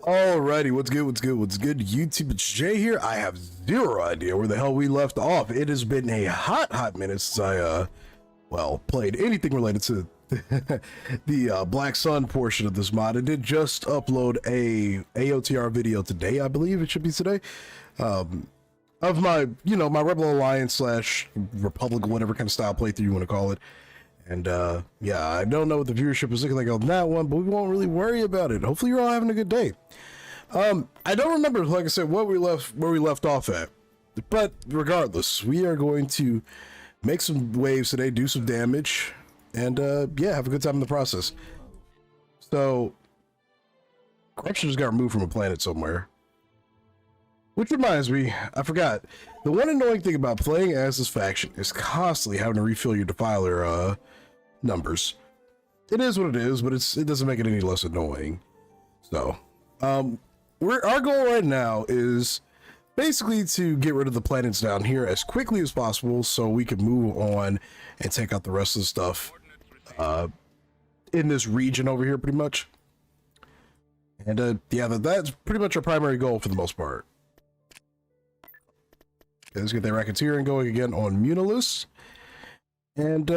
Alrighty, what's good, YouTube? It's Jay here. I have zero idea where the hell we left off. It has been a hot minute since I, played anything related to the Black Sun portion of this mod. I did just upload a AOTR video today, I believe it should be today, of my, my Rebel Alliance slash Republic, whatever kind of style playthrough you want to call it. And yeah, I don't know what the viewership is looking like on that one, but we won't really worry about it. Hopefully you're all having a good day. I don't remember, like I said, where we left off at, but regardless, we are going to make some waves today, do some damage, and yeah, have a good time in the process. So corruption just got removed from a planet somewhere, which reminds me, I forgot, the one annoying thing about playing as this faction is constantly having to refill your defiler numbers. It is what it is, but it doesn't make it any less annoying. So our goal right now is basically to get rid of the planets down here as quickly as possible so we can move on and take out the rest of the stuff in this region over here, pretty much. And yeah, that's pretty much our primary goal for the most part. Okay, let's get that racketeering going again on Munilis. And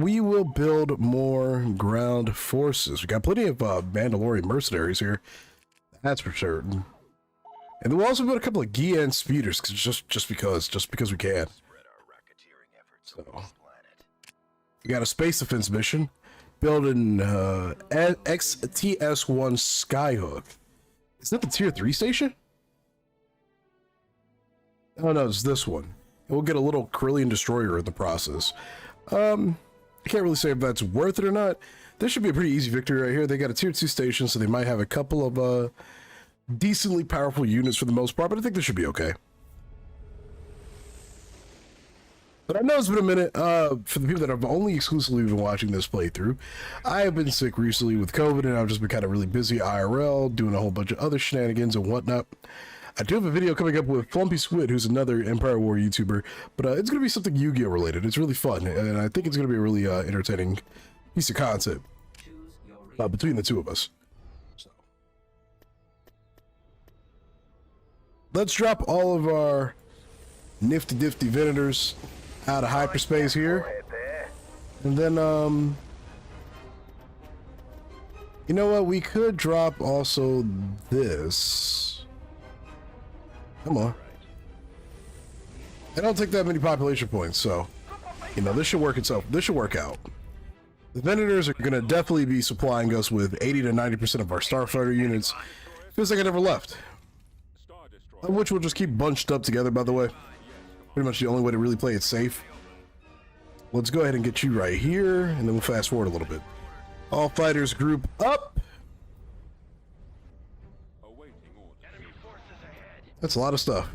we will build more ground forces. We got plenty of Mandalorian mercenaries here, that's for certain. And then we'll also build a couple of Gian speeders, just because we can. So we got a space defense mission, building XTS-1 Skyhook. Is that the tier 3 station? Oh no, it's this one. We'll get a little Corellian destroyer in the process. I can't really say if that's worth it or not. This should be a pretty easy victory right here. They got a tier 2 station, so they might have a couple of decently powerful units for the most part, but I think this should be okay. But I know it's been a minute. For the people that have only exclusively been watching this playthrough, I have been sick recently with COVID, and I've just been kind of really busy IRL, doing a whole bunch of other shenanigans and whatnot. I do have a video coming up with Flumpy Squid, who's another Empire War YouTuber, but it's going to be something Yu-Gi-Oh related. It's really fun, and I think it's going to be a really entertaining piece of content between the two of us. So let's drop all of our nifty Venators out of hyperspace here, and then you know what, we could drop also this. Come on. I don't take that many population points, so this should work itself. This should work out. The Venators are going to definitely be supplying us with 80 to 90% of our starfighter units. Feels like I never left. Which will just keep bunched up together, by the way. Pretty much the only way to really play it safe. Let's go ahead and get you right here, and then we'll fast forward a little bit. All fighters group up. That's a lot of stuff.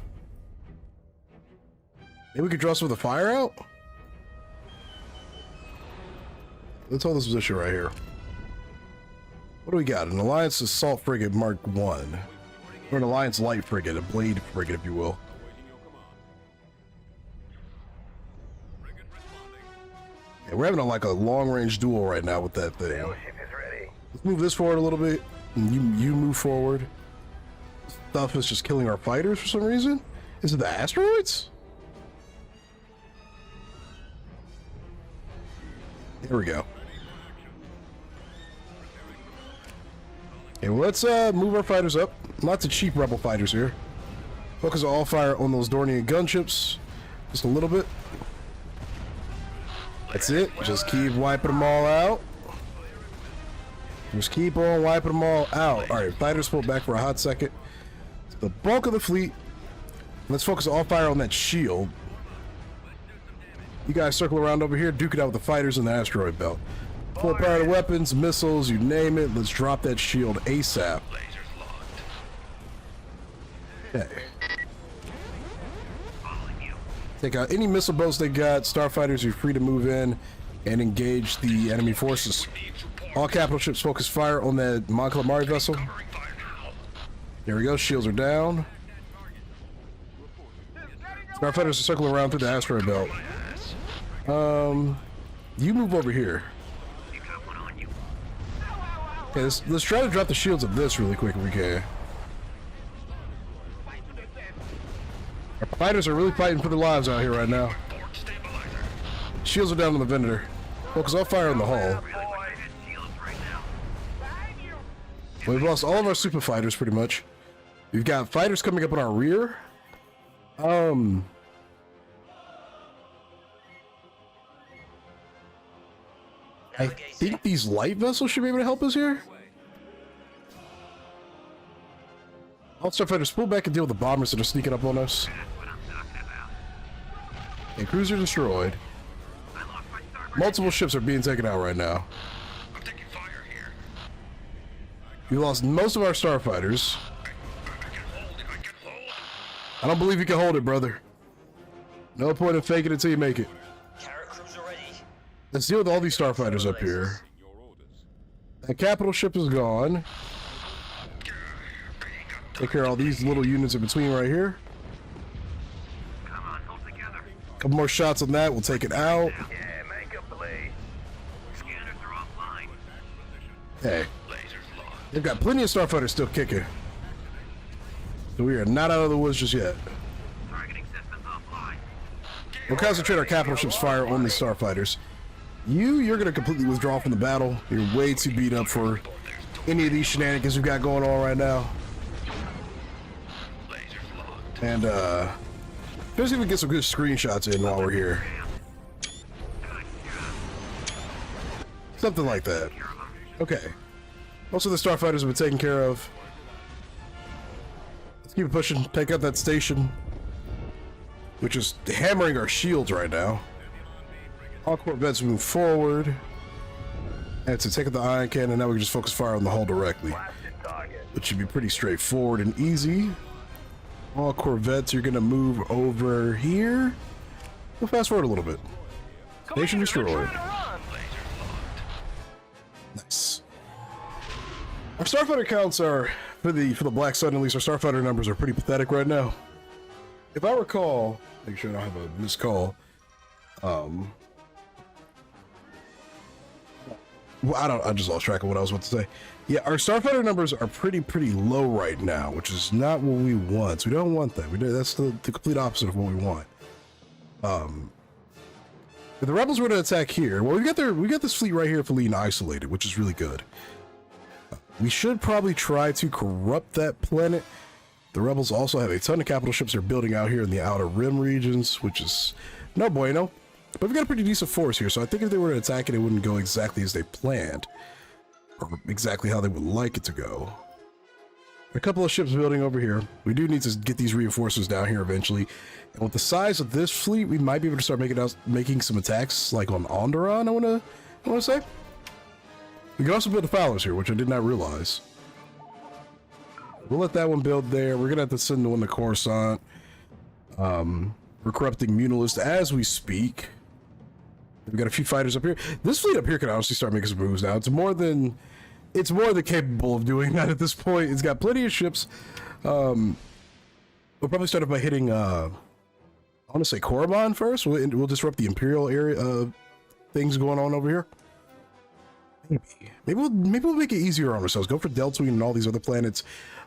Maybe we could draw some of the fire out? Let's hold this position right here. What do we got? An Alliance Assault Frigate Mark 1. Or an Alliance Light Frigate, a Blade Frigate, if you will. Yeah, we're having like a long-range duel right now with that thing. Let's move this forward a little bit, and you move forward. Stuff is just killing our fighters for some reason. Is it the asteroids? There we go. Okay, well, let's move our fighters up. Lots of cheap rebel fighters here. Focus all fire on those Dornian gunships. Just a little bit. That's it. Just keep wiping them all out. Just keep on wiping them all out. Alright, fighters pull back for a hot second. The bulk of the fleet. Let's focus all fire on that shield. You guys circle around over here, duke it out with the fighters in the asteroid belt. Full power to weapons, missiles, you name it. Let's drop that shield ASAP. Okay. Take out any missile boats they got. Starfighters, you're free to move in and engage the enemy forces. All capital ships focus fire on that Mon Calamari vessel. There we go, shields are down. Starfighters are circling around through the asteroid belt. You move over here. Okay, let's try to drop the shields of this really quick if we can. Our fighters are really fighting for their lives out here right now. Shields are down on the vendor. Focus all fire on the hull. We've lost all of our super fighters pretty much. We've got fighters coming up on our rear. I think these light vessels should be able to help us here. All starfighters pull back and deal with the bombers that are sneaking up on us. A cruiser destroyed. Multiple ships are being taken out right now. We lost most of our starfighters. I don't believe you can hold it, brother. No point in faking it till you make it. Let's deal with all these starfighters up here. The capital ship is gone. Take care of all these little units in between right here. Couple more shots on that, we'll take it out. Hey, they've got plenty of starfighters still kicking. So we are not out of the woods just yet. We'll concentrate our capital ship's fire on the starfighters. You're gonna completely withdraw from the battle. You're way too beat up for any of these shenanigans we've got going on right now. And let's see if we can get some good screenshots in while we're here. Something like that. Okay. Most of the starfighters have been taken care of. Let's keep it pushing. Take out that station, which is hammering our shields right now. All corvettes move forward. And to take out the ion cannon, now we can just focus fire on the hull directly, which should be pretty straightforward and easy. All corvettes are gonna move over here. We'll fast forward a little bit. Station destroyed. Nice. Our starfighter counts are for the Black Sun. At least our starfighter numbers are pretty pathetic right now. If I recall, make sure I don't have a missed call. Well, I just lost track of what I was about to say. Yeah, our starfighter numbers are pretty low right now, which is not what we want. So we don't want that. That's the complete opposite of what we want. If the rebels were to attack here, well, we got this fleet right here for being isolated, which is really good. We should probably try to corrupt that planet. The rebels also have a ton of capital ships they're building out here in the outer rim regions, which is no bueno. But we've got a pretty decent force here, so I think if they were to attack it, it wouldn't go exactly as they planned, or exactly how they would like it to go. A couple of ships building over here. We do need to get these reinforcements down here eventually. And with the size of this fleet, we might be able to start making some attacks, like on Onderon, I wanna say. We can also build the Fowlers here, which I did not realize. We'll let that one build there. We're gonna have to send the one to Coruscant. We're corrupting Munilist as we speak. We've got a few fighters up here. This fleet up here can honestly start making some moves now. It's more than capable of doing that at this point. It's got plenty of ships. We'll probably start off by hitting I want to say Korriban first. We'll disrupt the Imperial area things going on over here. Maybe we'll make it easier on ourselves. Go for Deltween and all these other planets,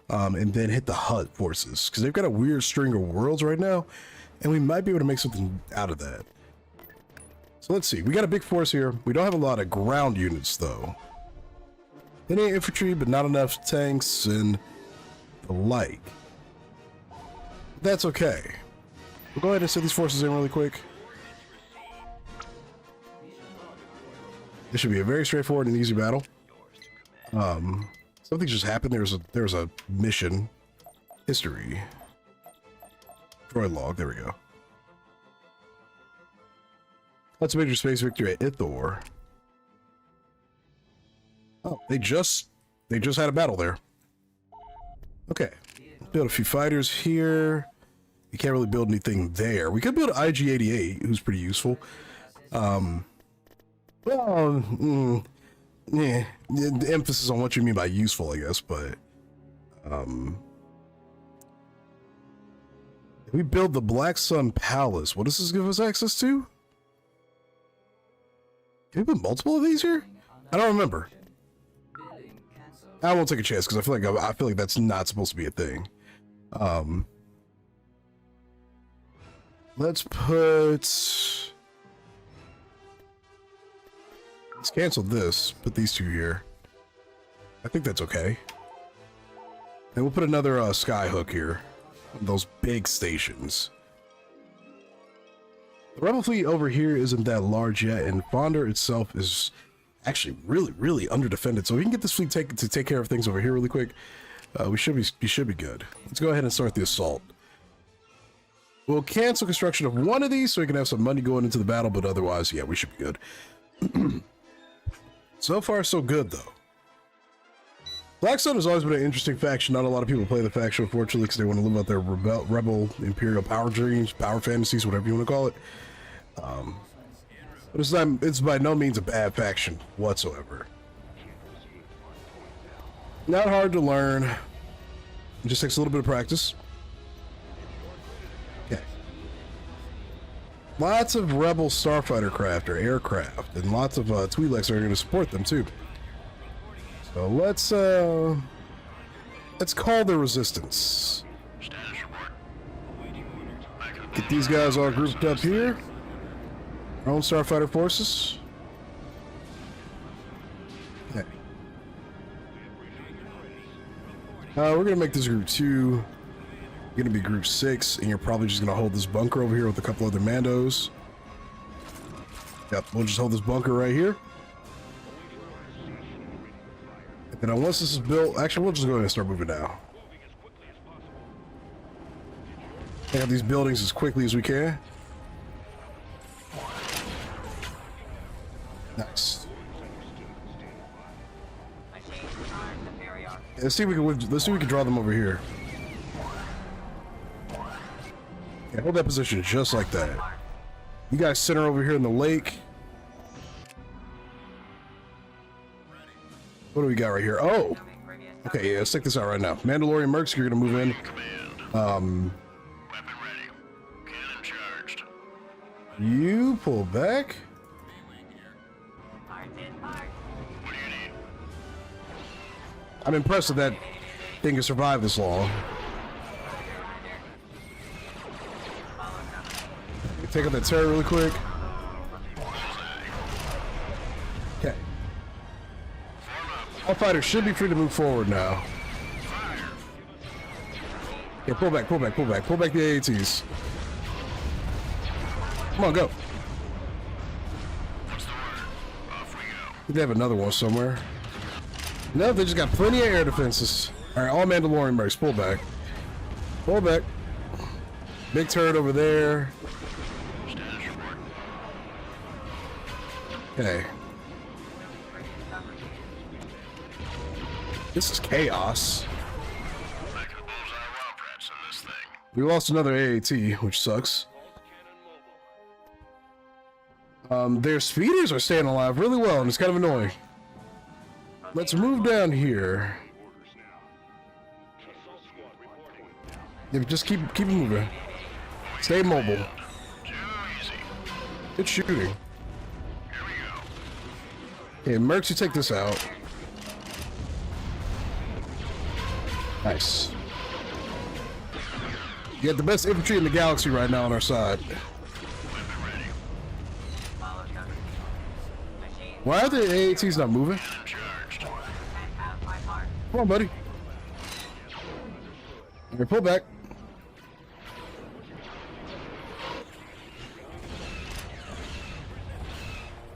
and then hit the Hutt forces, because they've got a weird string of worlds right now, and we might be able to make something out of that. So let's see. We got a big force here. We don't have a lot of ground units though. Any infantry, but not enough tanks and the like. That's okay. We'll go ahead and set these forces in really quick. This should be a very straightforward and easy battle. Something just happened. There's a mission history. Droid log. There we go. That's a major space victory at Ithor. Oh, they just had a battle there. Okay. Build a few fighters here. You can't really build anything there. We could build IG-88, who's pretty useful. Well, yeah, the emphasis on what you mean by useful, I guess, but if we build the Black Sun Palace, what does this give us access to? Can we put multiple of these here? I don't remember. I won't take a chance because I feel like that's not supposed to be a thing. Let's cancel this. Put these two here. I think that's okay. And we'll put another sky hook here. Those big stations. The Rebel fleet over here isn't that large yet, and Fonder itself is actually really underdefended. So we can get this fleet to take care of things over here really quick. We should be good. Let's go ahead and start the assault. We'll cancel construction of one of these so we can have some money going into the battle, but otherwise, yeah, we should be good. So far, so good, though. Blackstone has always been an interesting faction. Not a lot of people play the faction, unfortunately, because they want to live out their rebel imperial power dreams, power fantasies, whatever you want to call it. But it's by no means a bad faction whatsoever. Not hard to learn. It just takes a little bit of practice. Okay. Lots of rebel starfighter craft or aircraft, and lots of Twi'leks are going to support them too. So let's call the resistance. Get these guys all grouped up here. Our own starfighter forces. Okay. We're gonna make this group 2. You're gonna be group 6, and you're probably just gonna hold this bunker over here with a couple other Mandos. Yep, we'll just hold this bunker right here. And then once this is built, actually, we'll just go ahead and start moving now. Take out these buildings as quickly as we can. Nice. Let's see if we can draw them over here. Yeah, hold that position just like that. You guys center over here in the lake. What do we got right here? Oh! Okay, yeah, let's take this out right now. Mandalorian Mercs, you're gonna move in. Weapon ready. Cannon charged. You pull back. What do you need? I'm impressed that that thing has survived this long. Take out that turret really quick. Okay. All fighters should be free to move forward now. Okay, pull back, pull back, pull back. Pull back the AATs. Come on, go. What's the word? Off we go. They have another one somewhere. No, they just got plenty of air defenses. Alright, all Mandalorian mercs, pull back. Pull back. Big turret over there. Status report. Okay. This is chaos. Back to the bullseye wild rats on this thing. We lost another AAT, which sucks. Their speeders are staying alive really well, and it's kind of annoying. Let's move down here. Yeah, just keep moving. Stay mobile. Too easy. Good shooting. Here we go. Okay, Mercs, you take this out. Nice. You got the best infantry in the galaxy right now on our side. Weapon ready. Why are the AATs not moving? Cannon charged. Come on, buddy. Here, pull back.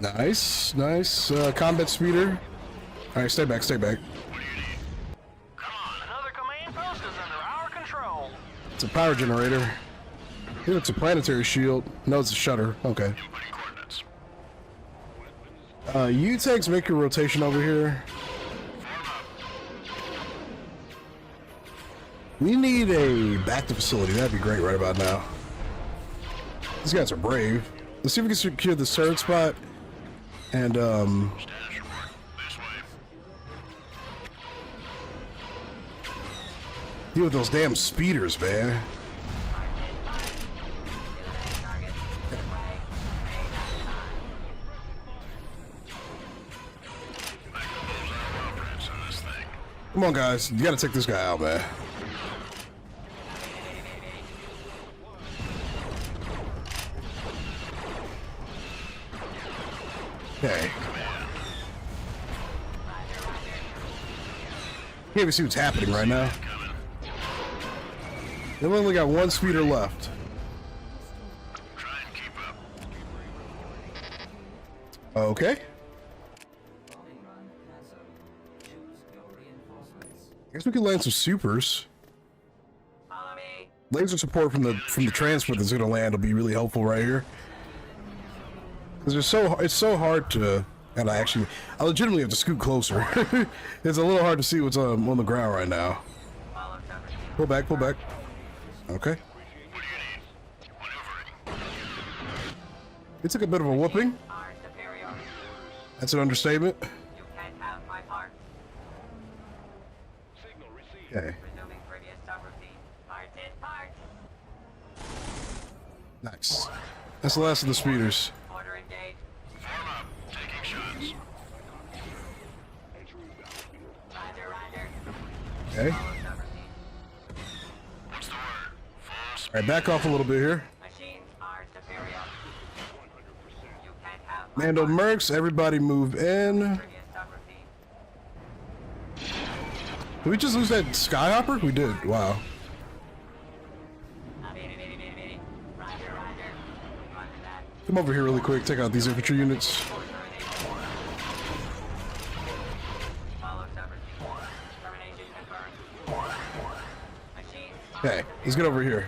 Nice, nice. Combat speeder. Alright, stay back, stay back. What do you need? Come on. Another command post is under our control. It's a power generator. Here, it's a planetary shield. No, it's a shutter. Okay. Inputting coordinates. You tanks make your rotation over here. Form up. We need a backup facility. That'd be great right about now. These guys are brave. Let's see if we can secure the third spot. And, Status report. This way. deal with those damn speeders, man. Back to the bullseye wild rats on this thing. Come on, guys. You gotta take this guy out, man. Okay. Can't even see what's happening right now. They've only got one speeder left. Okay. I guess we could land some supers. Laser support from the transport that's gonna land will be really helpful right here. Because it's so hard to, and I legitimately have to scoot closer. It's a little hard to see what's on the ground right now. Pull back, pull back. Okay. It took a bit of a whooping. That's an understatement. Okay. Nice. That's the last of the speeders. Okay. Alright, back off a little bit here. Mando Mercs, everybody move in. Did we just lose that Skyhopper? We did. Wow. Come over here really quick, take out these infantry units. Okay, let's get over here.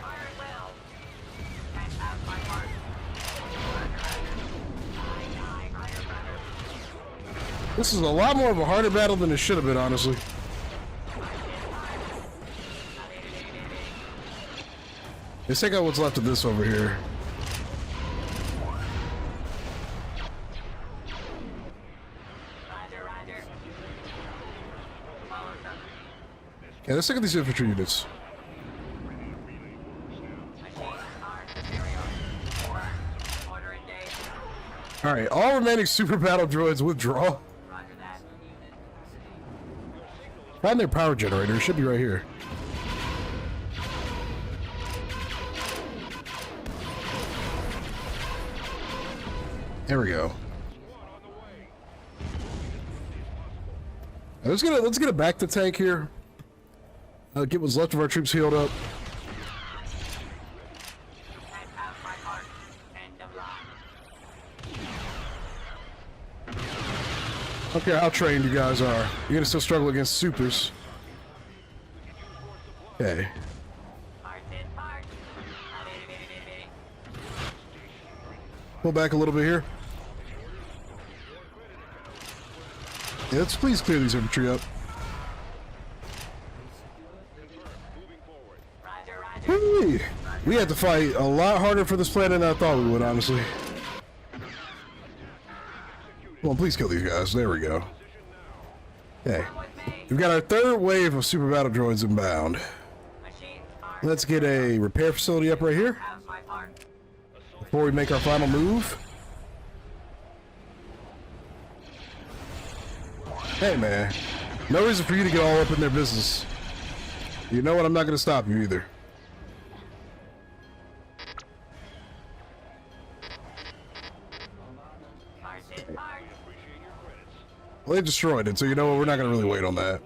This is a lot more of a harder battle than it should have been, honestly. Let's take out what's left of this over here. Okay, let's look at these infantry units. Alright, all remaining super battle droids withdraw. Find their power generator, it should be right here. There we go. Let's get it back to tank here. Get what's left of our troops healed up. Okay, how trained you guys are. You're gonna still struggle against supers. Okay. Pull back a little bit here. Yeah, let's please clear these infantry up. Hey, we had to fight a lot harder for this planet than I thought we would, honestly. Come on, please kill these guys. There we go. Okay. We've got our third wave of super battle droids inbound. Let's get a repair facility up right here before we make our final move. Hey, man. No reason for you to get all up in their business. You know what? I'm not going to stop you either. Well, they destroyed it, so you know what? We're not going to really wait on that.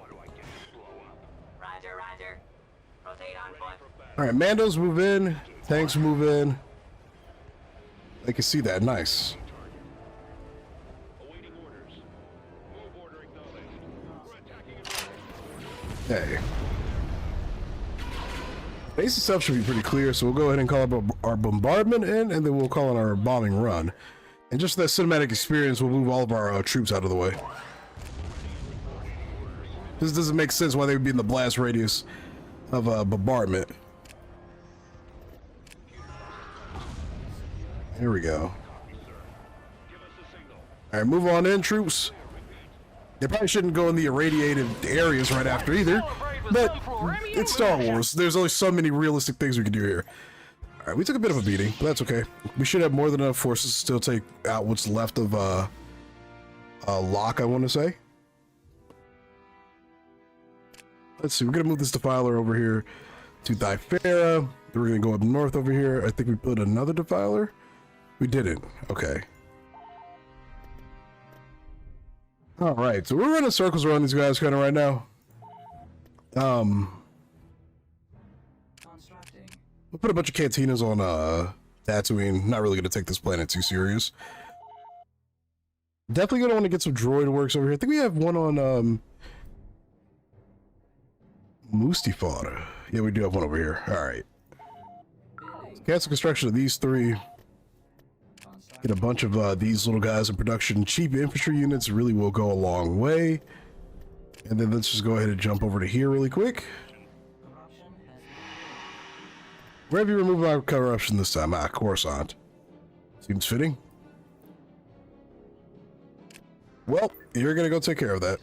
Alright, Mandos move in. Tanks move in. They can see that. Nice. Okay. Base itself should be pretty clear, so we'll go ahead and call up our bombardment in, and then we'll call on our bombing run. And just for that cinematic experience, we'll move all of our troops out of the way. This doesn't make sense why they would be in the blast radius of bombardment. Here we go. Alright, move on in, troops. They probably shouldn't go in the irradiated areas right after either, but it's Star Wars. There's only so many realistic things we can do here. Alright, we took a bit of a beating, but that's okay. We should have more than enough forces to still take out what's left of Locke, I want to say. Let's see, we're going to move this defiler over here to Thifera. Then we're going to go up north over here. I think we put another defiler. We didn't. Okay. All right, so we're running circles around these guys kind of right now. We'll put a bunch of cantinas on Tatooine. Not really gonna take this planet too serious. Definitely gonna want to get some droid works over here. I think we have one on Mustafar. Yeah, we do have one over here. All right. Cancel construction of these three. Get a bunch of these little guys in production. Cheap infantry units really will go a long way. And then let's just go ahead and jump over to here really quick. Where have you removed my corruption this time? Ah, Coruscant. Seems fitting. Well, you're gonna go take care of that.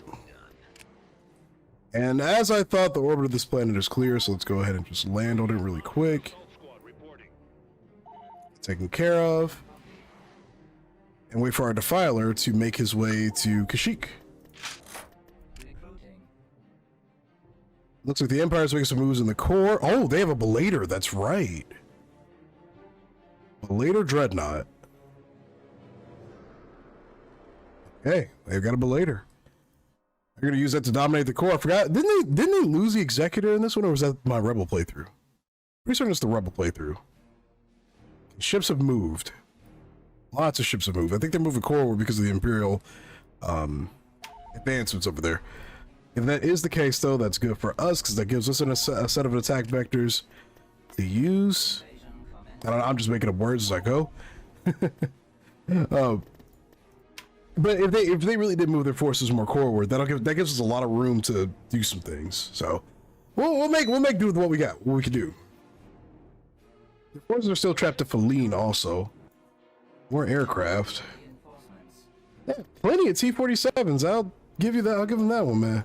And as I thought, the orbit of this planet is clear, so let's go ahead and just land on it really quick. Taken care of. And wait for our defiler to make his way to Kashyyyk. Looks like the Empire's making some moves in the core. Oh, they have a Belator. That's right. Belator Dreadnought. Okay, they've got a Belator. They're gonna use that to dominate the core. I forgot. Didn't they lose the Executor in this one, or was that my Rebel playthrough? Pretty certain it's the Rebel playthrough. Ships have moved. Lots of ships have moved. I think they're moving forward because of the Imperial advancements over there. If that is the case, though, that's good for us because that gives us a set of attack vectors to use. I'm just making up words as I go. But if they really did move their forces more forward, that gives us a lot of room to do some things. So we'll make do with what we got, what we can do. The forces are still trapped at Feline also. More aircraft. Yeah, plenty of T-47s. I'll give you that. I'll give them that one, man.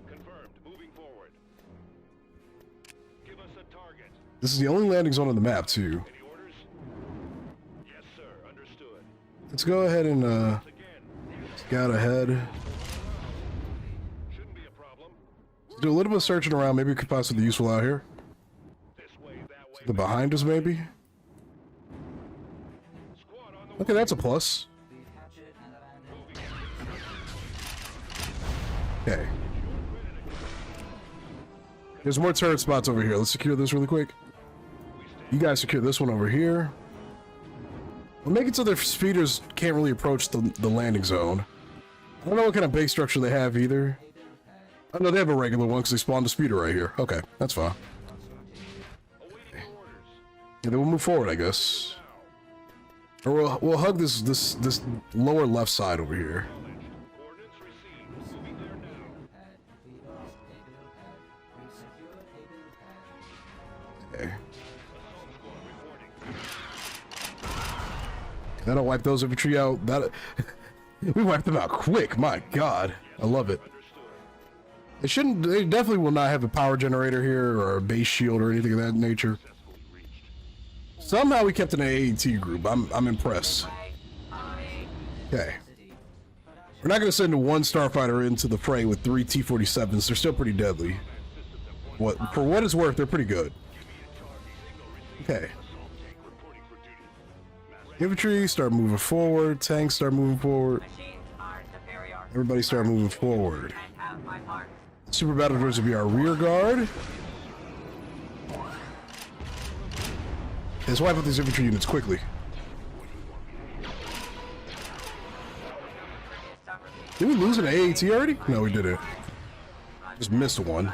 Confirmed. Moving forward. Give us a target. This is the only landing zone on the map, too. Any orders? Yes, sir. Understood. Let's go ahead and scout ahead. Shouldn't be a problem. Let's do a little bit of searching around. Maybe we could find something useful out here. This way, that way. The behind us, maybe. Squad on the Okay, that's a plus. Okay. There's more turret spots over here. Let's secure this really quick. You guys secure this one over here. We'll make it so their speeders can't really approach the landing zone. I don't know what kind of base structure they have either. Oh no, they have a regular one because they spawned a speeder right here. Okay, that's fine. Okay. Yeah, then we'll move forward, I guess. Or we'll hug this lower left side over here. Okay. That'll wipe those infantry out. We wiped them out quick. My God, I love it. They definitely will not have a power generator here or a base shield or anything of that nature. Somehow we kept an AAT group. I'm impressed. Okay. We're not going to send one starfighter into the fray with 3 T-47s. They're still pretty deadly. For what it's worth, they're pretty good. Okay. Infantry start moving forward. Tanks start moving forward. Everybody start moving forward. Super battle droids will be our rear guard. Let's wipe out these infantry units quickly. Did we lose an AAT already? No, we didn't. Just missed one.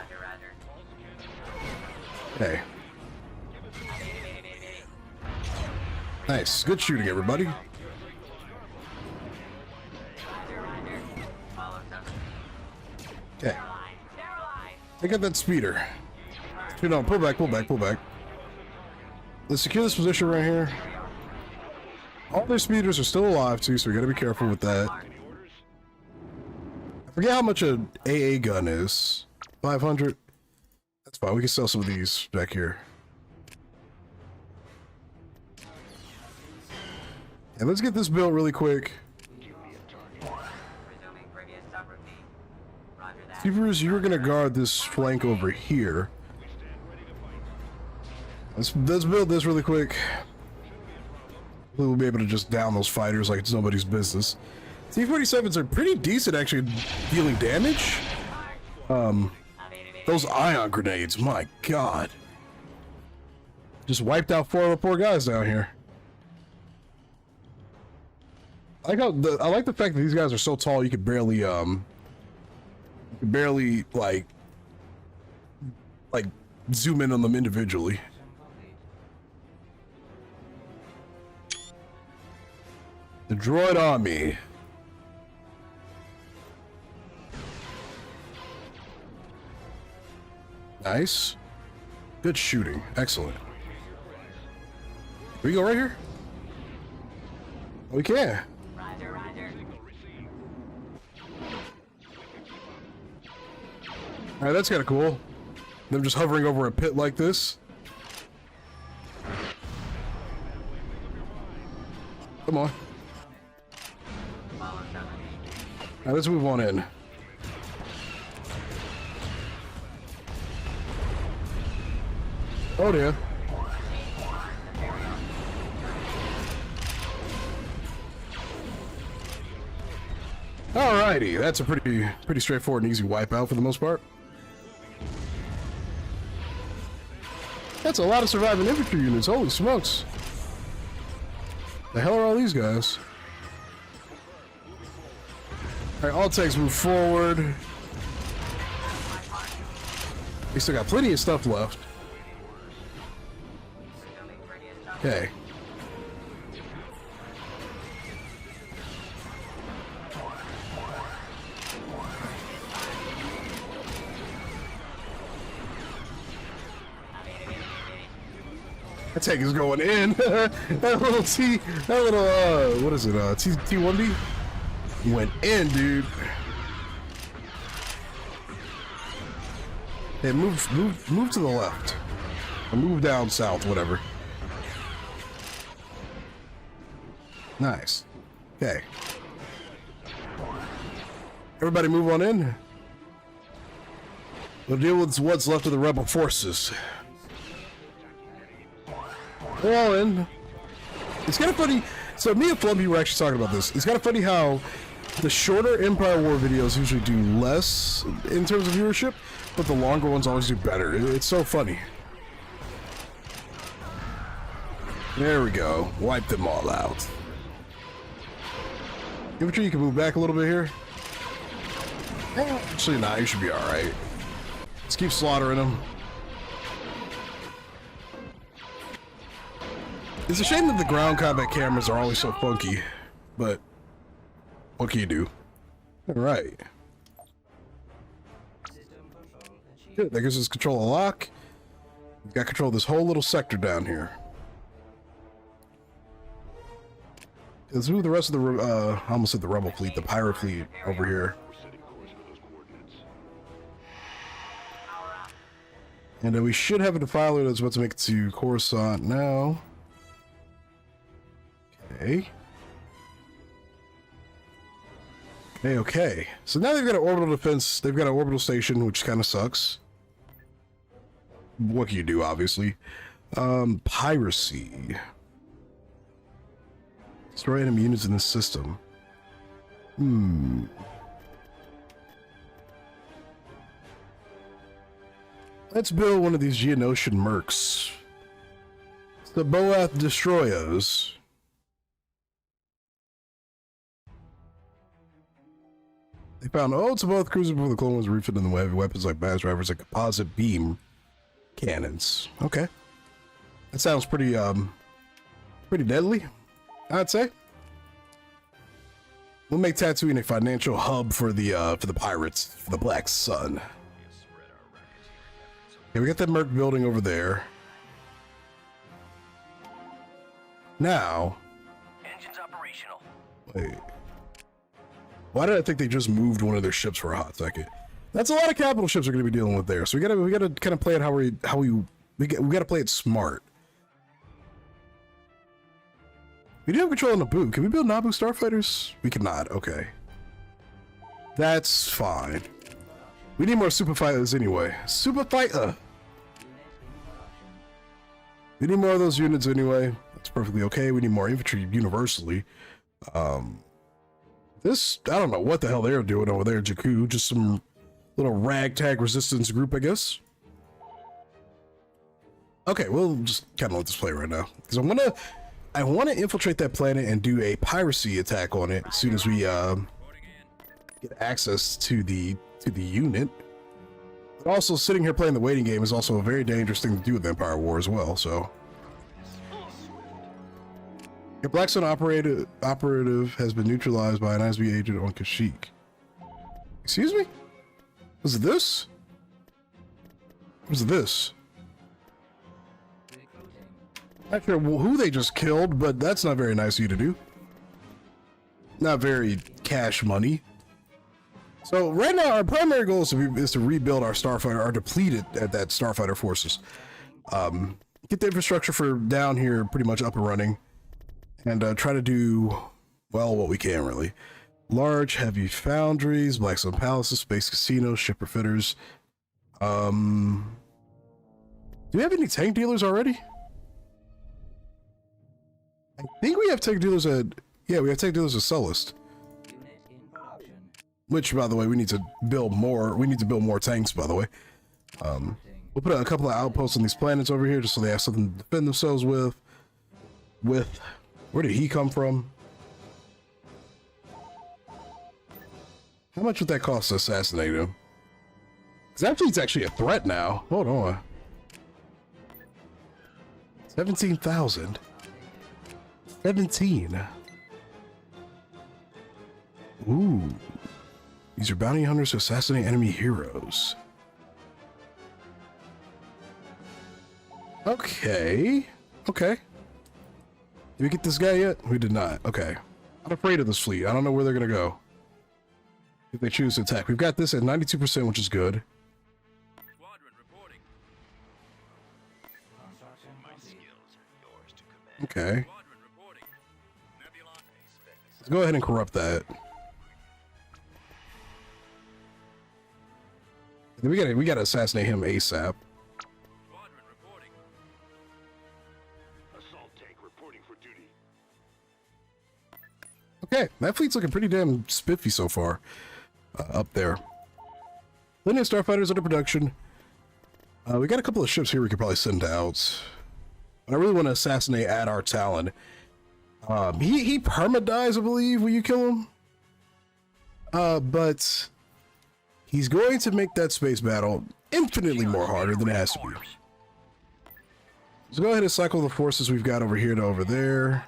Okay. Nice. Good shooting, everybody. Okay. Take out that speeder. No, pull back, pull back, pull back. Let's secure this position right here. All their speeders are still alive too, so we gotta be careful with that. I forget how much an AA gun is. 500. That's fine. We can sell some of these back here. And let's get this built really quick. Keepers, you're gonna guard this flank over here. Let's build this really quick. We'll be able to just down those fighters like it's nobody's business. T-47s are pretty decent, actually, dealing damage. Those ion grenades, my god. Just wiped out 4 of the poor guys down here. I like the fact that these guys are so tall you could barely like zoom in on them individually. The droid army. Nice. Good shooting. Excellent. Can we go right here? We can. Roger, roger. Alright, that's kind of cool. Them just hovering over a pit like this. Come on. Alright, let's move on in. Oh dear. Alrighty, that's a pretty straightforward and easy wipeout for the most part. That's a lot of surviving infantry units, holy smokes. The hell are all these guys? Alright, all tanks move forward. They still got plenty of stuff left. Okay. That tank is going in. That little what is it? T1D went in, dude. Hey, move to the left, or move down south, whatever. Nice. Okay. Everybody move on in. We'll deal with what's left of the rebel forces. They're all in. It's kind of funny. So me and Flumpy were actually talking about this. It's kind of funny how the shorter Empire War videos usually do less in terms of viewership, but the longer ones always do better. It's so funny. There we go. Wipe them all out. Infantry, you can move back a little bit here. Actually, nah, you should be alright. Let's keep slaughtering them. It's a shame that the ground combat cameras are always so funky, but what can you do? Alright. Good, that gives us control of lock. We've got control of this whole little sector down here. Let's move the rest of the, I almost said the rebel fleet, the pirate fleet over here. And we should have a defiler that's about to make it to Coruscant now. Okay. Okay. So now they've got an orbital defense, they've got an orbital station, which kind of sucks. What can you do, obviously? Piracy. Destroy enemy units in this system. Let's build one of these Geonosian mercs. It's the Boath Destroyers. They found to both cruisers before the Clone Wars refitted them with heavy weapons like mass drivers and composite beam cannons. Okay. That sounds pretty deadly, I'd say. We'll make Tatooine a financial hub for the pirates, for the Black Sun. Okay, we got that merc building over there. Now, Engines operational. wait. Why did I think they just moved one of their ships for a hot second? That's a lot of capital ships we're going to be dealing with there. So we gotta kind of play it we gotta play it smart. We do have control on Naboo. Can we build Naboo starfighters? We cannot. Okay. That's fine. We need more super fighters anyway. Super fighter. We need more of those units anyway. That's perfectly okay. We need more infantry universally. This, I don't know what the hell they're doing over there, Jakku. Just some little ragtag resistance group, I guess. Okay, we'll just kind of let this play right now. Because I want to infiltrate that planet and do a piracy attack on it as soon as we get access to the unit. But also, sitting here playing the waiting game is also a very dangerous thing to do with Empire War as well, so. Your Blackstone operative has been neutralized by an ISB agent on Kashyyyk. Excuse me? Was it this? Was it this? Not sure who they just killed, but that's not very nice of you to do. Not very cash money. So right now, our primary goal is to rebuild our starfighter, our depleted at that starfighter forces. Get the infrastructure for down here pretty much up and running, and try to do well what we can really. Large, heavy foundries, Blackstone palaces, space casinos, shipper fitters. Do we have any tank dealers already? I think we have tank dealers at, yeah, we have tank dealers at Sullust. Which, by the way, we need to build more. We need to build more tanks, by the way. We'll put a couple of outposts on these planets over here just so they have something to defend themselves with. Where did he come from? How much would that cost to assassinate him? Because actually, it's actually a threat now. Hold on. 17,000. 17. Ooh. These are bounty hunters who assassinate enemy heroes. Okay. Okay. Did we get this guy yet? We did not. Okay. I'm afraid of this fleet. I don't know where they're going to go. If they choose to attack. We've got this at 92%, which is good. Okay. Let's go ahead and corrupt that. We gotta assassinate him ASAP. Assault tank reporting for duty. Okay, that fleet's looking pretty damn spiffy so far. Up there. Plenty of starfighters under production. We got a couple of ships here we could probably send out. I really want to assassinate Adar Talon. He perma-dies, I believe, when you kill him. But he's going to make that space battle infinitely more harder than it has to be. Let's go ahead and cycle the forces we've got over here to over there.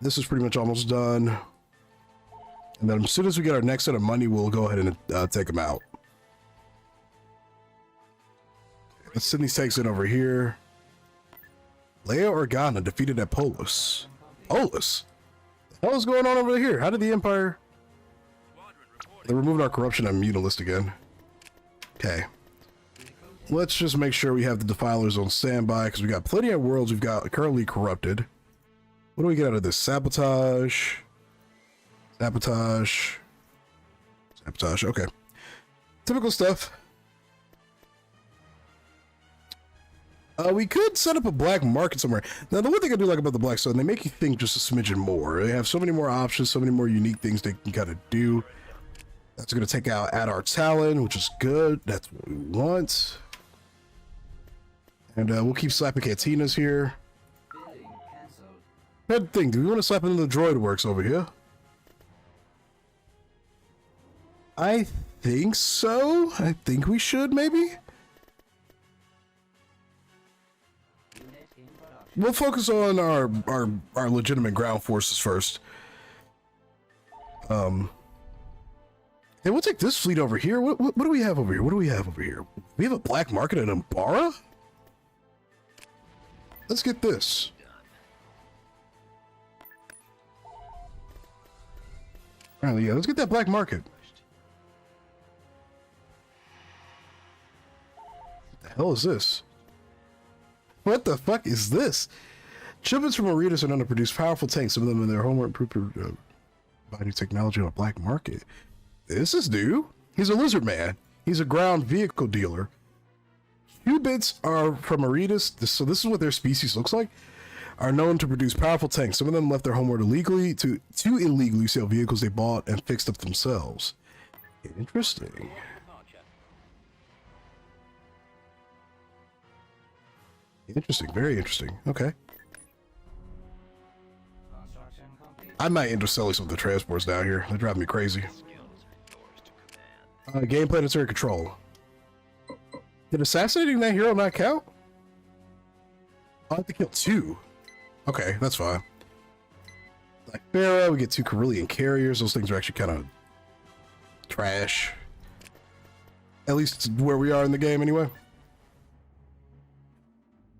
This is pretty much almost done. And then as soon as we get our next set of money, we'll go ahead and take them out. Let's send these tanks in over here. Leia Organa defeated at Polis. Polis? What the hell is going on over here? How did the Empire... They removed our corruption and mutilist again. Okay. Let's just make sure we have the defilers on standby, because we got plenty of worlds we've got currently corrupted. What do we get out of this? Sabotage. Sabotage. Sabotage. Okay. Typical stuff. We could set up a black market somewhere. Now, the one thing I do like about the Blackstone, they make you think just a smidgen more. They have so many more options, so many more unique things they can kind of do. That's going to take out Adar Talon, which is good. That's what we want. And we'll keep slapping cantinas here. Good thing. Do we want to slap into the droid works over here? I think so. I think we should, maybe. We'll focus on our legitimate ground forces first. Hey, we'll take this fleet over here. What do we have over here? What do we have over here? We have a black market at Umbara? Let's get this. All right, yeah, let's get that black market. What the hell is this? What the fuck is this? Shipments from Aretas are known to produce powerful tanks, some of them in their homework by new technology on a black market. This is new. He's a lizard man. He's a ground vehicle dealer. Qubits are from Aretas, so this is what their species looks like. are known to produce powerful tanks. Some of them left their homeworld illegally to illegally sell vehicles they bought and fixed up themselves. Interesting. Interesting, very interesting. Okay. I might end up selling some of the transports down here. They drive me crazy. Game planetary control. Did assassinating that hero not count? I have to kill 2. Okay, that's fine. Like Pharaoh, we get 2 Carillion carriers. Those things are actually kind of trash. At least where we are in the game, anyway.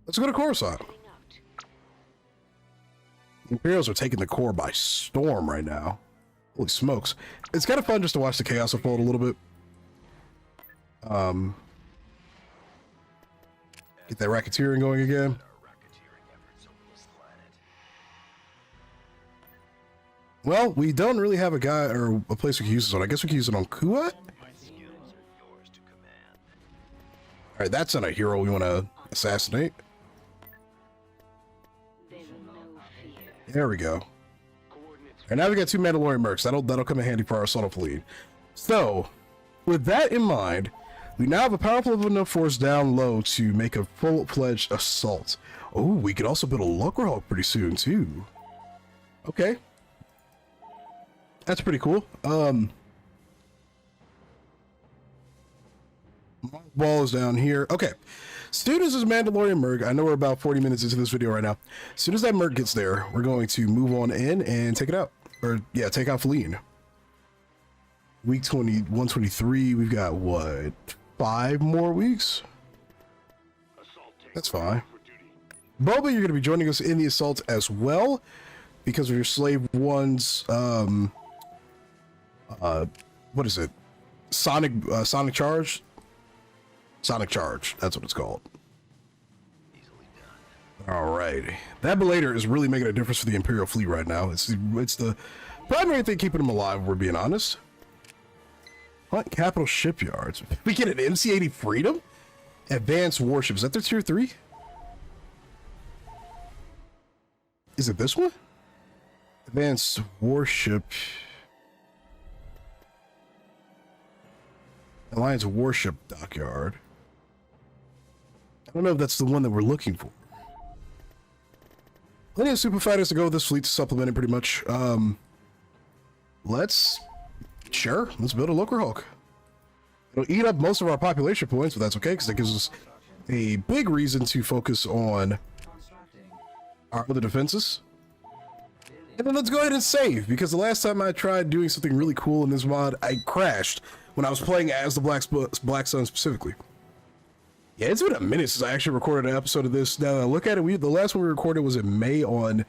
Let's go to Coruscant. The Imperials are taking the core by storm right now. Holy smokes. It's kind of fun just to watch the chaos unfold a little bit. Get that racketeering going again. Well, we don't really have a guy or a place we can use this on. I guess we can use it on Kuat. Alright, that's not a hero we want to assassinate. There we go. And now we got 2 Mandalorian mercs. That'll come in handy for our assault fleet. So, with that in mind, we now have a powerful enough force down low to make a full-fledged assault. Oh, we could also build a Lucrehawk pretty soon too. Okay. That's pretty cool. Ball is down here. Okay. As soon as this Mandalorian merc, I know we're about 40 minutes into this video right now. As soon as that merc gets there, we're going to move on in and take it out. Or, yeah, take out Feline. Week 123, we've got, what, 5 more weeks? That's fine. Boba, you're going to be joining us in the assault as well, because of your Slave 1's, what is it? Sonic Charge? Sonic Charge, that's what it's called. Alrighty. That Belator is really making a difference for the Imperial fleet right now. It's the primary thing keeping them alive, if we're being honest. Hunt Capital Shipyards. We get an MC-80 Freedom? Advanced Warships. Is that their tier 3? Is it this one? Advanced Warship. Alliance Warship Dockyard. I don't know if that's the one that we're looking for. Plenty of super fighters to go with this fleet to supplement it pretty much. Let's build a Lucrehawk. It'll eat up most of our population points, but that's okay, because that gives us a big reason to focus on our other defenses. And then let's go ahead and save, because the last time I tried doing something really cool in this mod, I crashed when I was playing as the Black Sun specifically. Yeah, it's been a minute since I actually recorded an episode of this. Now that I look at it, the last one we recorded was in May 11th.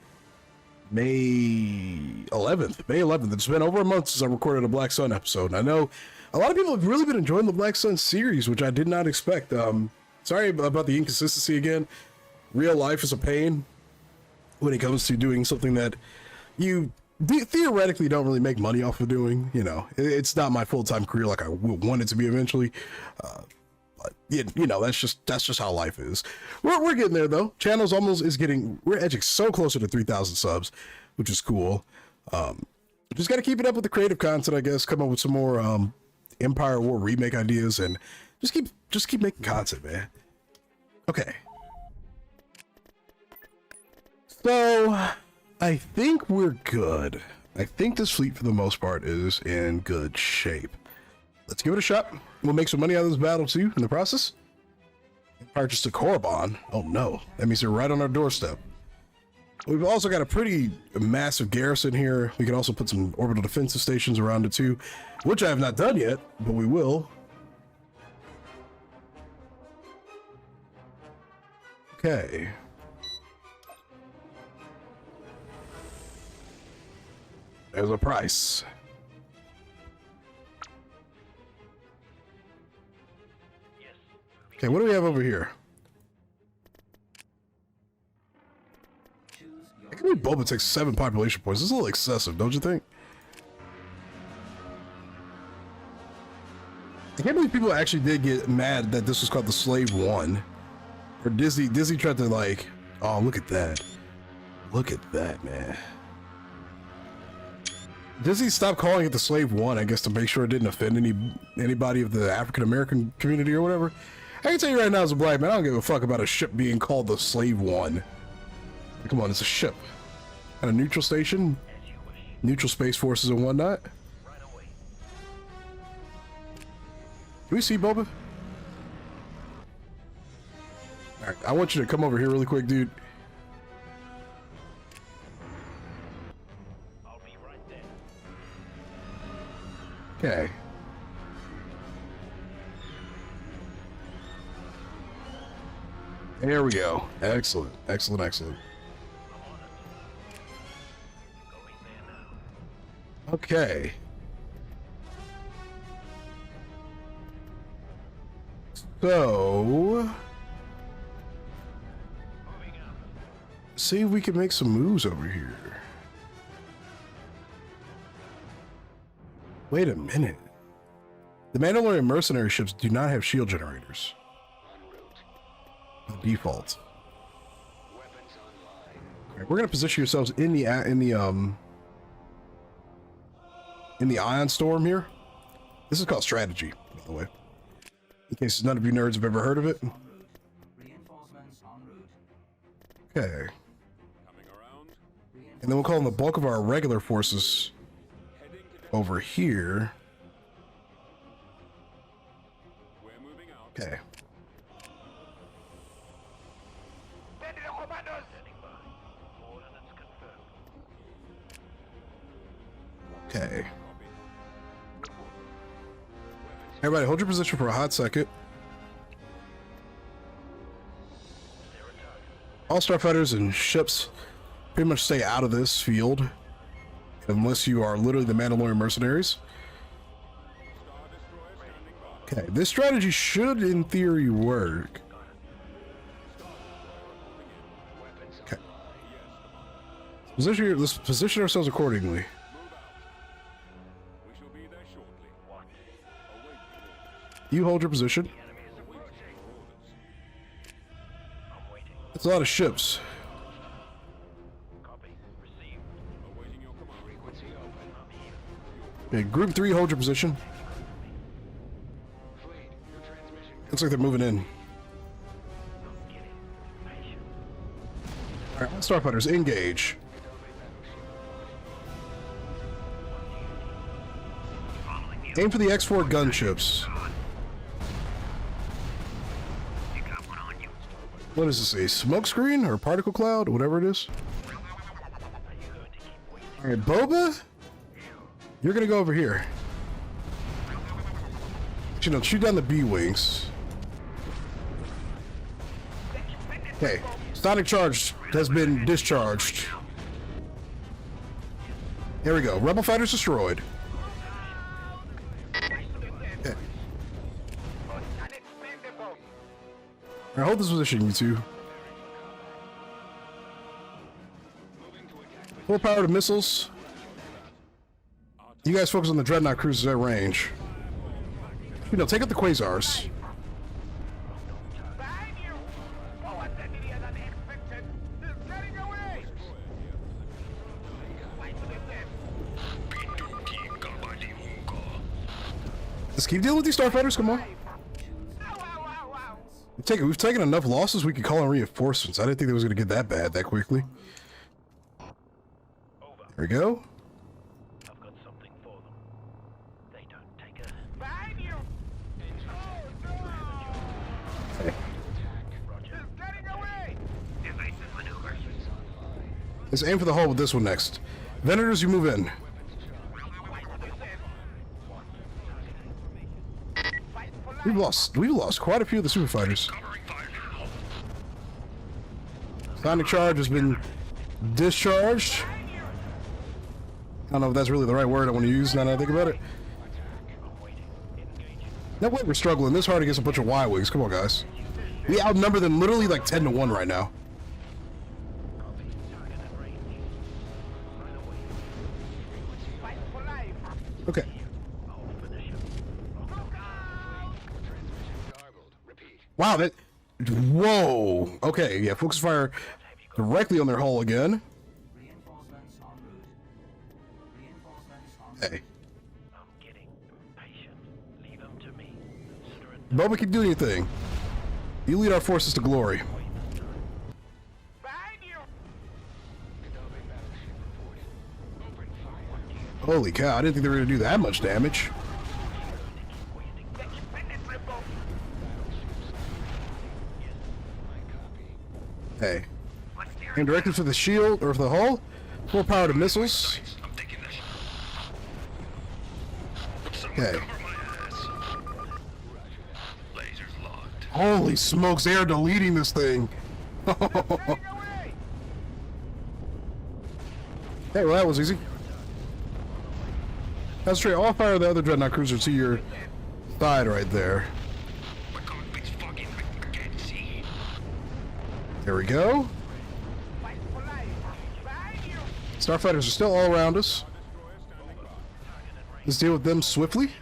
May 11th. It's been over a month since I recorded a Black Sun episode. And I know a lot of people have really been enjoying the Black Sun series, which I did not expect. Sorry about the inconsistency again. Real life is a pain when it comes to doing something that you theoretically don't really make money off of doing. You know, it's not my full-time career like I want it to be eventually. But you know, that's just how life is. We're getting there though. Channel's we're edging so closer to 3,000 subs, which is cool. Just got to keep it up with the creative content, I guess. Come up with some more Empire War remake ideas, and just keep making content, man. Okay. So I think we're good. I think this fleet, for the most part, is in good shape. Let's give it a shot. We'll make some money out of this battle, too, in the process. Purchase a Korriban. Oh, no. That means they're right on our doorstep. We've also got a pretty massive garrison here. We can also put some orbital defensive stations around it, too, which I have not done yet, but we will. Okay. There's a price. Okay, what do we have over here? I can believe Boba takes 7 population points. This is a little excessive, don't you think? I can't believe people actually did get mad that this was called the Slave 1. Or Disney tried to like, oh, look at that. Look at that, man. Does he stop calling it the Slave One, I guess, to make sure it didn't offend anybody of the African-American community or whatever? I can tell you right now as a black man, I don't give a fuck about a ship being called the Slave One. Come on, it's a ship. At a neutral station, neutral space forces and whatnot. Can we see Boba? Alright, I want you to come over here really quick, dude. I'll be right there. Okay. There we go. Excellent, excellent, excellent. Going there now. Okay. So, Moving out. see if we can make some moves over here. Wait a minute. The Mandalorian mercenary ships do not have shield generators. By default. Alright, we're gonna position yourselves in the ion storm here. This is called strategy, by the way. In case none of you nerds have ever heard of it. Okay. And then we'll call in the bulk of our regular forces over here. Okay. Okay. Everybody, hold your position for a hot second. All starfighters and ships pretty much stay out of this field unless you are literally the Mandalorian mercenaries. Okay, this strategy should, in theory, work. Okay. Let's position ourselves accordingly. You hold your position. That's a lot of ships. Okay, group 3, hold your position. Looks like they're moving in. Alright, starfighters, engage. Aim for the X4 gunships. What is this, a smoke screen or particle cloud, whatever it is? Alright, Boba, you're gonna go over here. You know, shoot down the B-wings. Okay, sonic charge has been discharged. There we go, rebel fighters destroyed. Okay. Alright, hold this position, you two. Full power to missiles. You guys focus on the dreadnought cruisers at range. You know, take out the quasars. Let's keep dealing with these starfighters, come on. We've taken enough losses we could call in reinforcements. I didn't think it was going to get that bad that quickly. There we go. I've got something for them. They don't take a... Okay. Roger. Getting away! Evasive maneuver. Let's aim for the hull with this one next. Venators, you move in. We've lost quite a few of the super fighters. Sonic charge has been discharged. I don't know if that's really the right word I want to use now that I think about it. No way we're struggling this hard against a bunch of Y-wings. Come on, guys. We outnumber them literally like 10 to 1 right now. Okay. Wow, that... Whoa! Okay, yeah, focus fire directly on their hull again. Hey. I'm getting impatient. Leave him to me. Nobody can do anything. You lead our forces to glory. Holy cow, I didn't think they were going to do that much damage. Hey. Aim directly for the shield, or for the hull. Full power to missiles. Okay. Holy smokes, they are deleting this thing. Hey, well that was easy. That's straight. I'll fire the other dreadnought cruiser to your side right there. There we go. Starfighters are still all around us. Let's deal with them swiftly.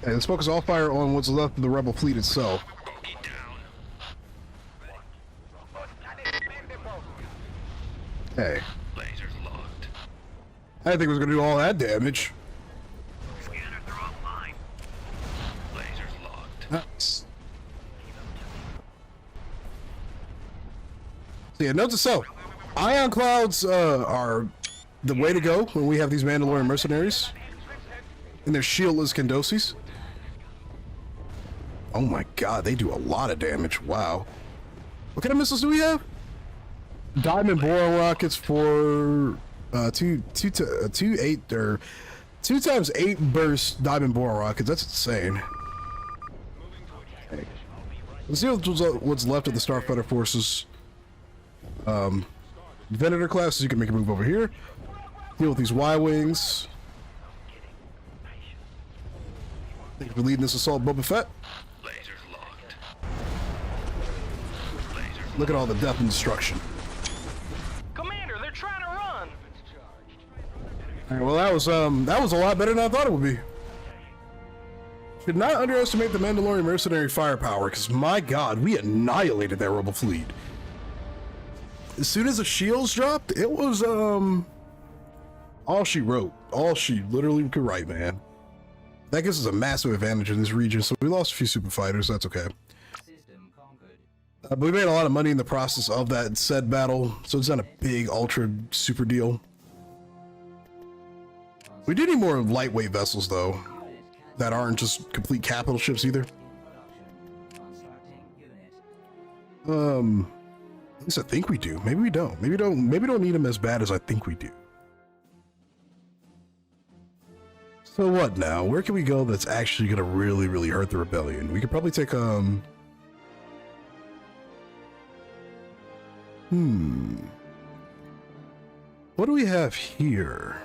Okay, let's focus all fire on what's left of the rebel fleet itself. Hey. Lasers locked. I didn't think it was going to do all that damage. Scanner through offline. Lasers locked. Nice. So yeah, note to self. Ion clouds are the way to go when we have these Mandalorian mercenaries. And they're shieldless Kandosis. Oh my god, they do a lot of damage. Wow. What kind of missiles do we have? Diamond boron rockets for 2 times 8 burst diamond boron rockets. That's insane. Okay. Let's see what's left of the Starfighter forces. Venator classes, you can make a move over here. Deal with these Y-wings. Thank you for leading this assault, Boba Fett. Lasers locked. Look at all the death and destruction. Commander, they're trying to run. Alright, well that was a lot better than I thought it would be. Should not underestimate the Mandalorian mercenary firepower, because my god, we annihilated that rebel fleet. As soon as the shields dropped, it was all she wrote. All she literally could write, man. That gives us a massive advantage in this region, so we lost a few super fighters, that's okay. But we made a lot of money in the process of that said battle, so it's not a big ultra super deal. We do need more lightweight vessels though, that aren't just complete capital ships either. At least I think we do. Maybe we don't. Maybe we don't need them as bad as I think we do. So what now? Where can we go that's actually gonna really, really hurt the rebellion? We could probably take what do we have here?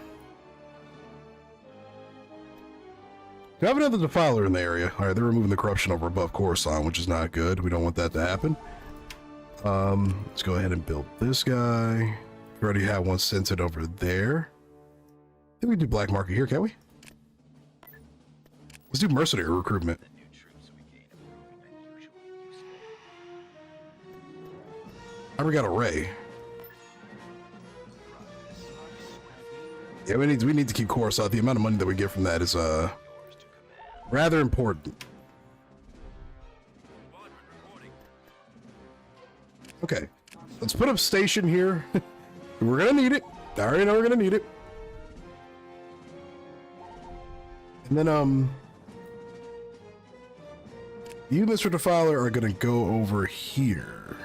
We have another defiler in the area. All right, they're removing the corruption over above Coruscant, which is not good. We don't want that to happen. Let's go ahead and build this guy. We already have one sent it over there. I think we can do black market here, can't we? Let's do mercenary recruitment. I already got a ray. Yeah, we need to keep Coruscant. The amount of money that we get from that is rather important. Okay, let's put up station here. We're gonna need it. I already know we're gonna need it. And then you, Mr. Defiler, are gonna go over here.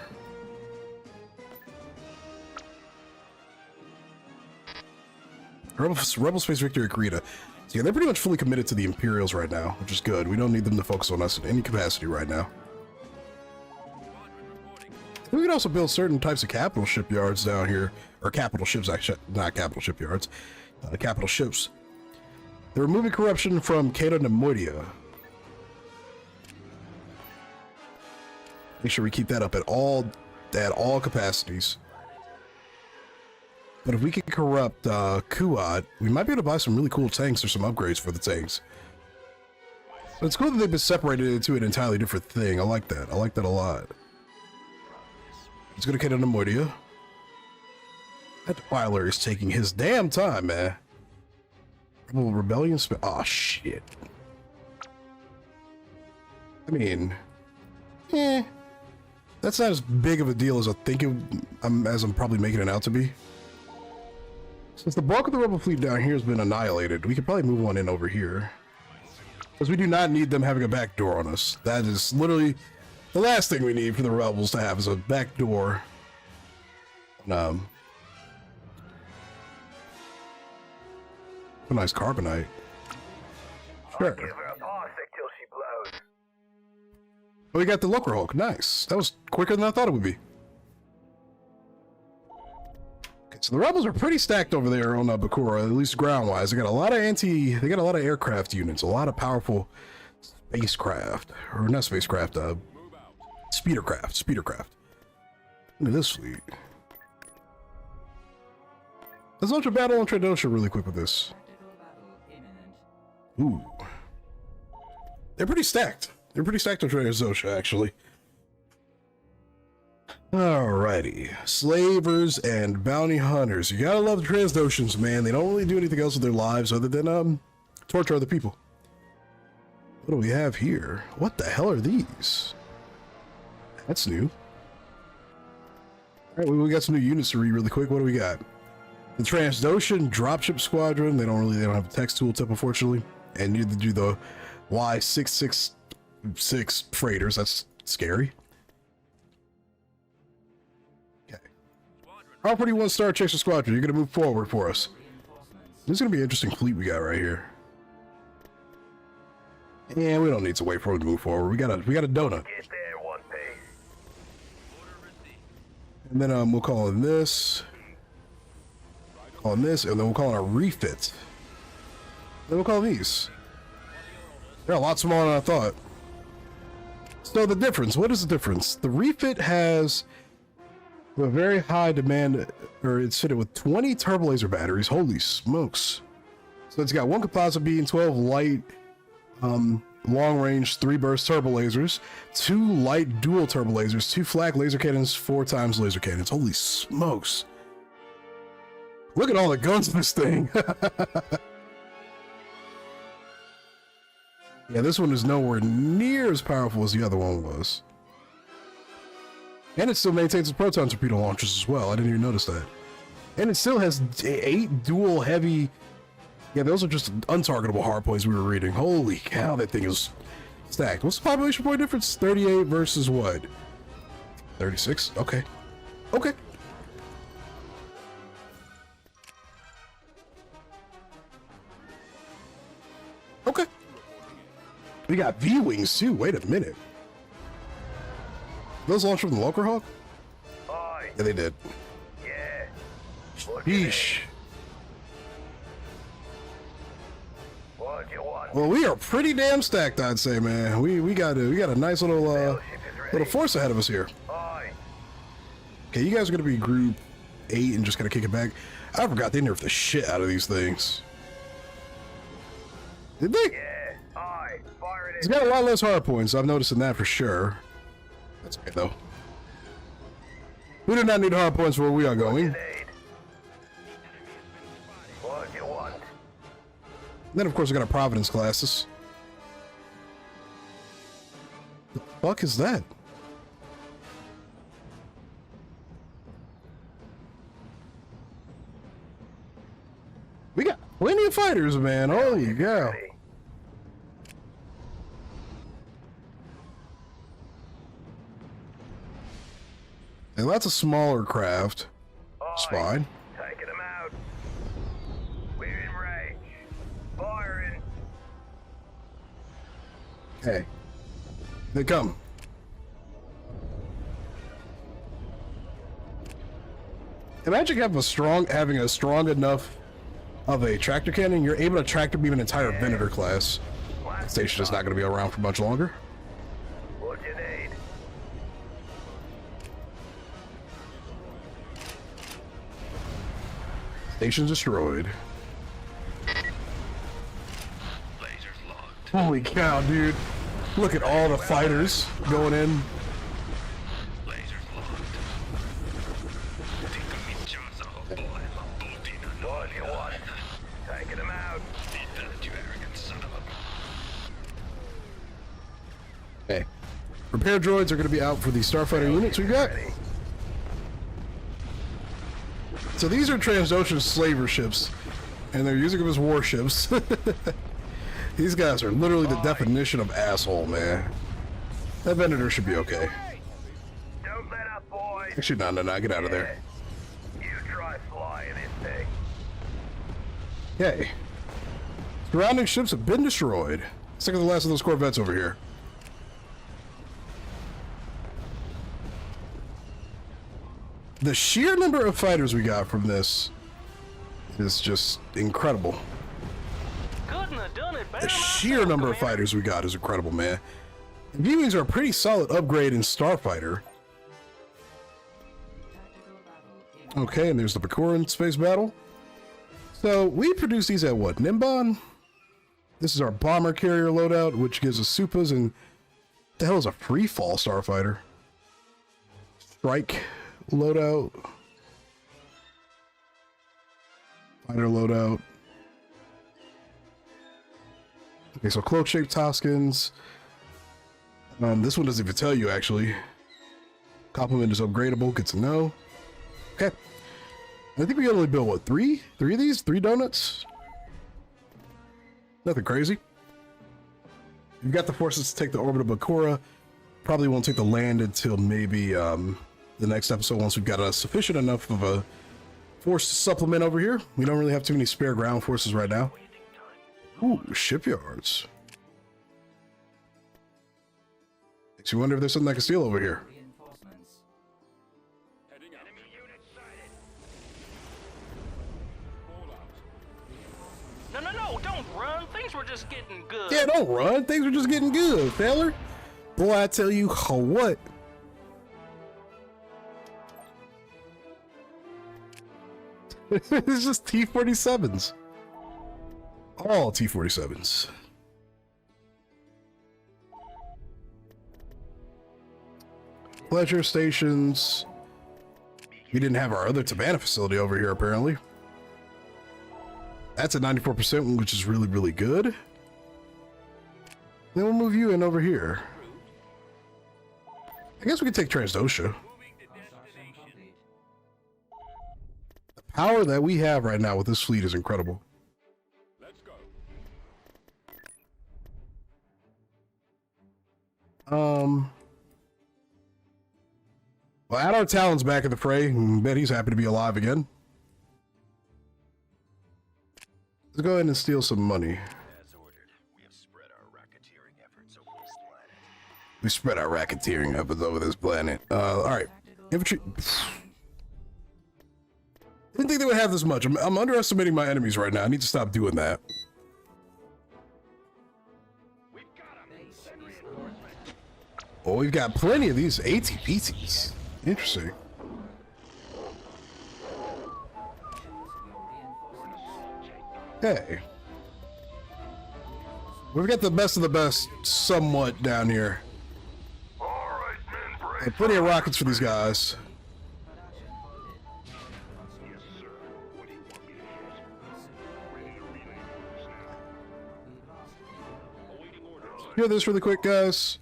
Rebel Space Victory Krita. So yeah, they're pretty much fully committed to the Imperials right now, which is good. We don't need them to focus on us in any capacity right now. We can also build certain types of capital shipyards down here, or capital ships, actually, not capital shipyards, capital ships. They're removing corruption from Cato Nemoidia. Make sure we keep that up at all capacities. But if we can corrupt Kuat, we might be able to buy some really cool tanks or some upgrades for the tanks. But it's cool that they've been separated into an entirely different thing. I like that. I like that a lot. He's gonna get into Modia. That defiler is taking his damn time, man. Rebel Rebellion. Oh shit. I mean, that's not as big of a deal as I think I'm probably making it out to be. Since the bulk of the rebel fleet down here has been annihilated, we could probably move on in over here. Because we do not need them having a back door on us. That is literally the last thing we need for the rebels to have is a back door. A nice carbonite. Sure. Oh, we got the Locker Hulk. Nice. That was quicker than I thought it would be. Okay, so the rebels are pretty stacked over there on Bakura, at least ground-wise. They got a lot of they got a lot of aircraft units, a lot of powerful spacecraft, or not spacecraft, speedercraft. Look at this fleet. Let's launch a battle on Trandoshan really quick with this. Ooh. They're pretty stacked. They're pretty stacked on Trandoshan, actually. Alrighty. Slavers and bounty hunters. You gotta love the Transdoshans, man. They don't really do anything else with their lives other than, torture other people. What do we have here? What the hell are these? That's new. Alright, we got some new units to read really quick. What do we got? The Transdoshan Dropship Squadron. They don't have a text tooltip, unfortunately. And neither do the Y666 freighters. That's scary. Okay. Our pretty 1-star Chaser Squadron. You're gonna move forward for us. This is gonna be an interesting fleet we got right here. And we don't need to wait for him to move forward. We got a donut. Get there, one piece. And then we'll call in this. On this, and then we'll call it a refit. Then we'll call these. They're a lot smaller than I thought. So the difference, what is the difference? The refit has a very high demand, or it's fitted with 20 turbo laser batteries. Holy smokes. So it's got 1 composite beam, 12 light, long range 3 burst turbo lasers, 2 light dual turbo lasers, 2 flak laser cannons, 4 times laser cannons. Holy smokes. Look at all the guns in this thing. Yeah, this one is nowhere near as powerful as the other one was. And it still maintains its proton torpedo launchers as well. I didn't even notice that. And it still has 8 dual heavy... Yeah, those are just untargetable hardpoints we were reading. Holy cow, that thing is stacked. What's the population point difference? 38 versus what? 36? Okay. Okay. Okay. We got V-Wings too. Wait a minute. Those launched from the Locker Hawk? Aye. Yeah, they did. Yeah. Yeesh. What do you want? Well, we are pretty damn stacked, I'd say, man. We got a nice little force ahead of us here. Aye. Okay, you guys are gonna be group 8 and just gonna kick it back. I forgot they nerfed the shit out of these things. Did they? Yeah. Aye. Fire it It's in. got a lot less hard points. I'm noticing that for sure. That's okay though. We do not need hard points where we are going. Need. What do you want? Then of course we got our Providence classes. The fuck is that? We got plenty of fighters, man. Holy cow. Ready. And that's a smaller craft. It's Aye. fine. Taking them out. We're in range. Firing. Hey. They come. Imagine having a strong enough of a tractor cannon, you're able to tractor beam an entire Venator class. That station is not going to be around for much longer. What do you need? Station's destroyed. Lasers locked. Holy cow, dude. Look at all the fighters going in. Lasers locked. Okay. Repair droids are going to be out for the starfighter units we got. So these are Transocean slaver ships, and they're using them as warships. These guys are literally the definition of asshole, man. That Venator should be okay. Don't let up, boys. Actually, no, get out of there. You try flying this thing. Okay. Surrounding ships have been destroyed. Let's look at the last of those Corvettes over here. The sheer number of fighters we got from this is just incredible. Couldn't have done it better The sheer myself, number of Commander. fighters we got is incredible, man. V-Wings are a pretty solid upgrade in Starfighter. Okay, and there's the Bakuran space battle. So we produce these at what? Nimbon? This is our bomber carrier loadout, which gives us Supas, and the hell is a free fall starfighter? Strike loadout. Fighter loadout. Okay, so cloak-shaped Toskins. This one doesn't even tell you, actually. Complement is upgradable, good to know. Okay. I think we can only build, what, three? Three of these? 3 donuts? Nothing crazy. You've got the forces to take the orbit of Bakura. Probably won't take the land until maybe the next episode, once we've got a sufficient enough of a force to supplement over here. We don't really have too many spare ground forces right now. Ooh, shipyards. Makes you wonder if there's something I can steal over here. No, don't run. Things were just getting good. Yeah, don't run. Things are just getting good, feller. Boy, I tell you what. It's just T-47s. All T-47s. Pleasure stations. We didn't have our other Tabana facility over here, apparently. That's at 94%, which is really, really good. Then we'll move you in over here. I guess we could take Transdocia. The power that we have right now with this fleet is incredible. Well, add our Talon's back in the fray, and bet he's happy to be alive again. Let's go ahead and steal some money. As ordered, we have spread our racketeering efforts over this planet. We spread our racketeering efforts over this planet. Alright. Infantry. Didn't think they would have this much. I'm underestimating my enemies right now. I need to stop doing that. Oh, we've got plenty of these ATPTs. Interesting. Okay. We've got the best of the best somewhat down here. All right, men, brave. Hey, plenty of rockets for these guys. Yes, sir. What do you want me to hit? Ready to relay orders now. Awaiting orders. Hear this really quick, guys.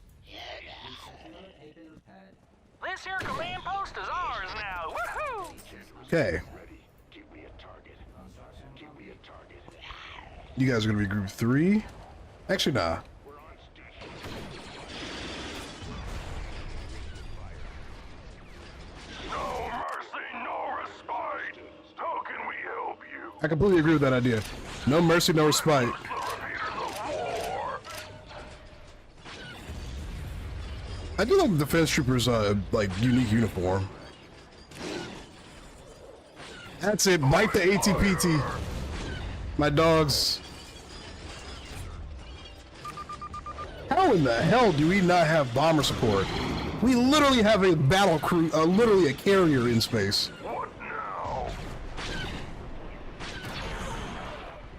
This here command post is ours now. Woohoo! Okay. Ready. Give me a target. Give me a target. You guys are gonna be group 3. Actually, nah. We're on station. No mercy, no respite. How can we help you? I completely agree with that idea. No mercy, no respite. The repeaters of war. I do like the defense troopers' like unique uniform. That's it. Bite the ATPT. My dogs. How in the hell do we not have bomber support? We literally have a battle crew, literally a carrier in space. What now?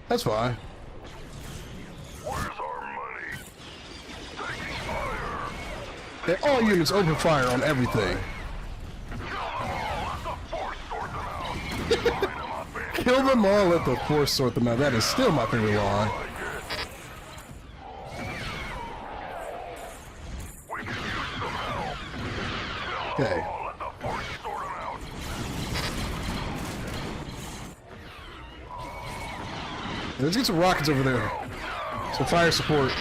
That's fine. Where's our money? Taking fire. They all units open fire on everything. Kill them all. Let the force sort them out. Kill them all, let the force sort them out. That is still my favorite line. Okay. Let the force sort him out. Let's get some rockets over there. Some fire support.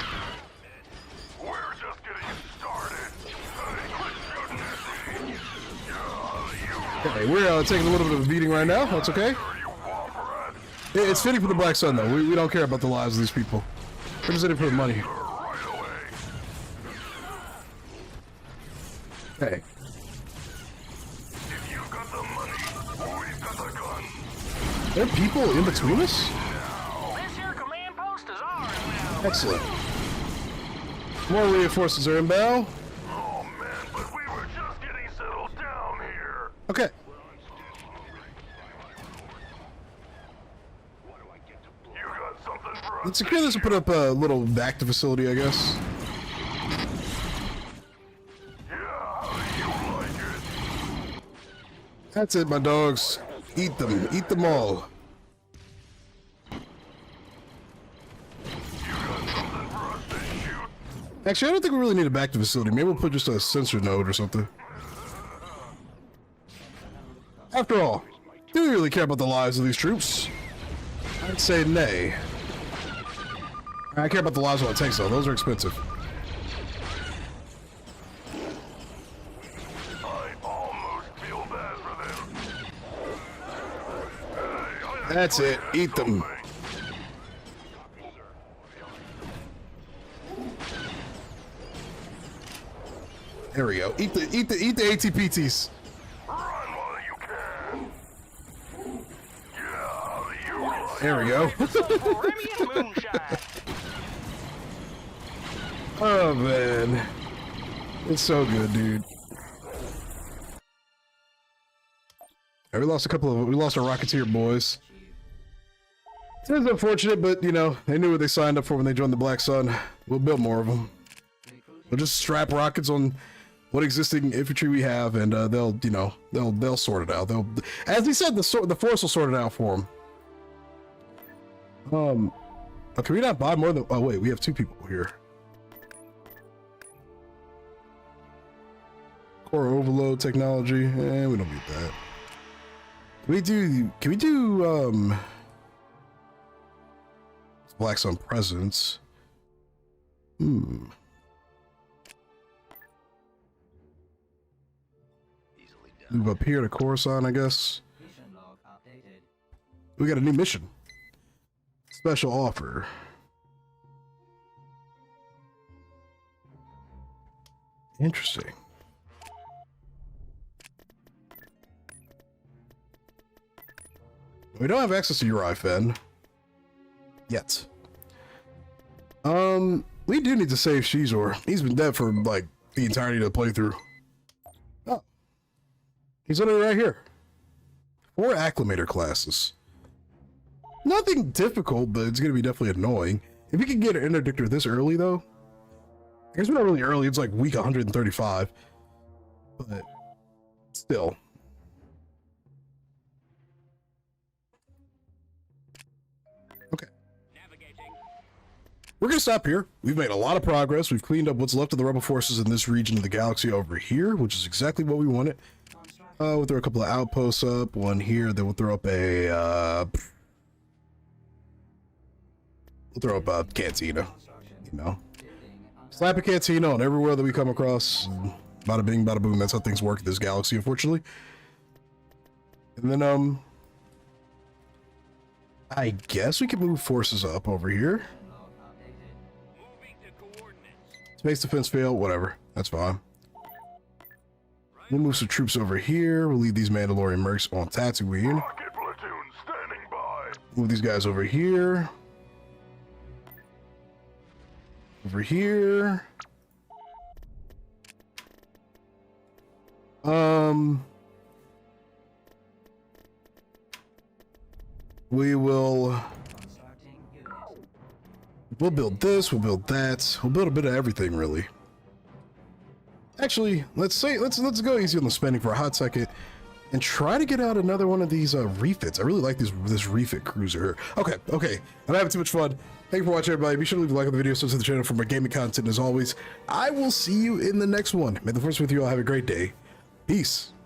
We're just getting started. Hey, quit shooting at me. Okay, we're taking a little bit of a beating right now. That's okay. You womp rat. It's fitting for the Black Sun, though. We don't care about the lives of these people. We're just in it for the money. Right away. Okay. If you've got the money, we've got the gun. There are people in between us? This here command post is ours now. Excellent. More reinforcements are inbound. Oh man, but we were just getting settled down here. Okay. You got something for us? Let's secure this and put up a little active facility, I guess. Yeah, you like it. That's it, my dogs. Eat them. Eat them all. Actually, I don't think we really need a back to facility. Maybe we'll put just a sensor node or something. After all, do we really care about the lives of these troops? I'd say nay. I care about the lives of our tanks, though. Those are expensive. I almost feel bad for them. That's it. Eat them. There we go. Eat the ATPTs. Run while you can. Yeah, you like There we go. Caribbean moonshine. Oh man, it's so good, dude. Yeah, we lost our Rocketeer boys. It's unfortunate, but you know, they knew what they signed up for when they joined the Black Sun. We'll build more of them. We'll just strap rockets on what existing infantry we have, and they'll sort it out. As he said, the force will sort it out for them. Can we not buy more than? Oh wait, we have 2 people here. Core overload technology. We don't need that. Can we do Black Sun presence? Move up here to Coruscant, I guess. We got a new mission. Special offer. Interesting. We don't have access to Uri Fen yet. We do need to save Shizor. He's been dead for like the entirety of the playthrough. Oh, he's literally right here. 4 acclimator classes. Nothing difficult, but it's gonna be definitely annoying. If you can get an interdictor this early, though, I guess we're not really early. It's like week 135, but still. Okay. We're gonna stop here. We've made a lot of progress. We've cleaned up what's left of the rebel forces in this region of the galaxy over here, which is exactly what we wanted. We'll throw a couple of outposts up, one here, then we'll throw up a cantina, you know. Slap a cantina on everywhere that we come across. Bada bing, bada boom. That's how things work in this galaxy, unfortunately. And then, I guess we can move forces up over here. Space defense fail, whatever. That's fine. We'll move some troops over here. We'll leave these Mandalorian mercs on Tatooine. Rocket platoon standing by. Move these guys over here. Over here. We'll build this, we'll build that. We'll build a bit of everything, really. Actually, let's go easy on the spending for a hot second and try to get out another one of these refits. I really like this refit cruiser. Okay. I'm having too much fun. Thank you for watching, everybody. Be sure to leave a like on the video, subscribe to the channel for more gaming content. And as always, I will see you in the next one. May the force be with you all. Have a great day. Peace.